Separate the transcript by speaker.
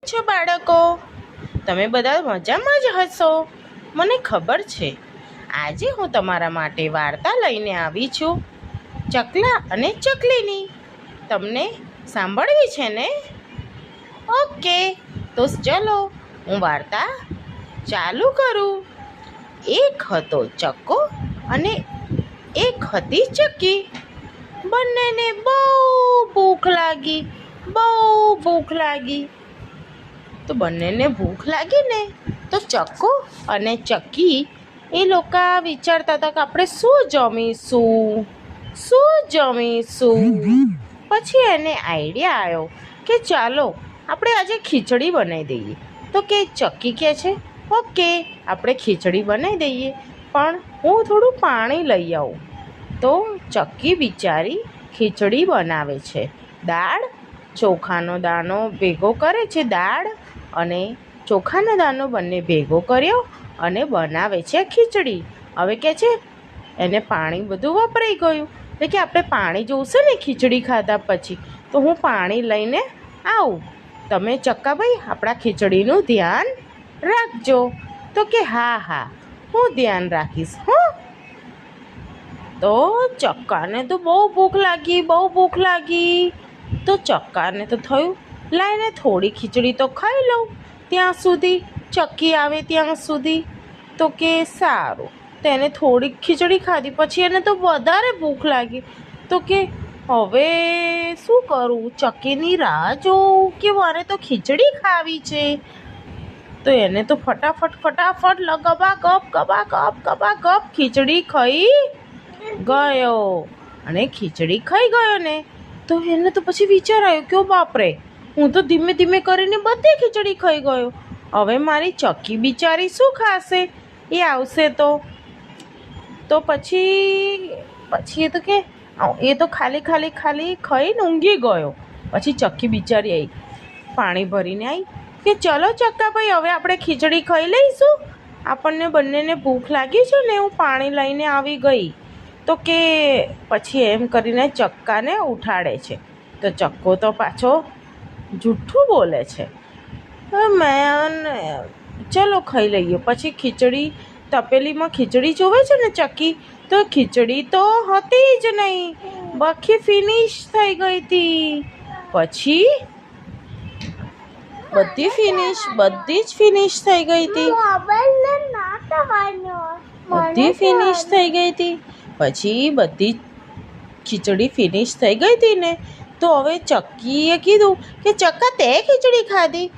Speaker 1: છો બાળકો? તમે બધા મજામાં જ હશો, મને ખબર છે. આજે હું તમારા માટે વાર્તા લઈને આવી છું, ચકલા અને ચકલીની. તમને સાંભળવી છે ને? ઓકે, તો ચલો હું વાર્તા ચાલુ કરું. એક હતો ચક્કો અને એક હતી ચક્કી. બંનેને બહુ ભૂખ લાગી. તો બંનેને ભૂખ લાગી ને તો ચક્કો અને ચક્કી એ લોકો વિચારતા હતા કે આપણે શું જમીશું. પછી એને આઈડિયા આવ્યો કે ચાલો આપણે આજે ખીચડી બનાવી દઈએ. તો કે ચક્કી કહે છે ઓકે આપણે ખીચડી બનાવી દઈએ, પણ હું થોડું પાણી લઈ આવું. તો ચક્કી બિચારી ખીચડી બનાવે છે. દાળ ચોખાનો દાણો ભેગો કરે છે, દાળ અને ચોખાનો દાણો બંને ભેગો કર્યો અને બનાવે છે ખીચડી. હવે કે છે એને પાણી બધું વપરાઈ ગયું, એટલે કે આપણે પાણી જોઈશે ને ખીચડી ખાધા પછી, તો હું પાણી લઈને આવું. તમે ચક્કાભાઈ આપણા ખીચડીનું ધ્યાન રાખજો. તો કે હા હું ધ્યાન રાખીશ હો. તો ચક્કાને તો બહુ ભૂખ લાગી. તો ચક્કાને તો થયું લાઈને થોડી ખીચડી તો ખાઈ લઉં ત્યાં સુધી, ચક્કી આવે ત્યાં સુધી. તો કે સારું, તેને થોડીક ખીચડી ખાધી, પછી એને તો વધારે ભૂખ લાગી. તો કે હવે શું કરું, ચક્કીની રાહ જોઉં કે મારે તો ખીચડી ખાવી છે. તો એને તો ફટાફટ ગબા ગપ ખીચડી ખાઈ ગયો. અને ખીચડી ખાઈ ગયો ને તો એને તો પછી વિચાર આવ્યો કે બાપરે, હું તો ધીમે ધીમે કરીને બધી ખીચડી ખાઈ ગયો. હવે મારી ચક્કી બિચારી શું ખાશે? એ આવશે તો પછી એ તો કે એ તો ખાલી ખાઈને ઊંઘી ગયો. પછી ચક્કી બિચારી આવી, પાણી ભરીને આવી કે ચલો ચક્કાભાઈ હવે આપણે ખીચડી ખાઈ લઈશું, આપણને બંનેને ભૂખ લાગી છે ને, હું પાણી લઈને આવી ગઈ. તો કે પછી એમ કરીને ચક્કાને ઉઠાડે છે. તો ચક્કો તો પાછો જૂઠું બોલે છે, ચલો ખાઈ લઈએ. પછી ખીચડી તપેલીમાં ખીચડી જોવે છે ને ચક્કી, તો ખીચડી તો હતી જ નહીં, બાકી ફિનિશ થઈ ગઈ હતી. પછી બધી જ ફિનિશ થઈ ગઈ હતી. પછી બધી ખીચડી ફિનિશ થઈ ગઈ હતી ને, તો હવે ચક્કીએ કીધું કે ચક્કા તે ખીચડી ખાધી?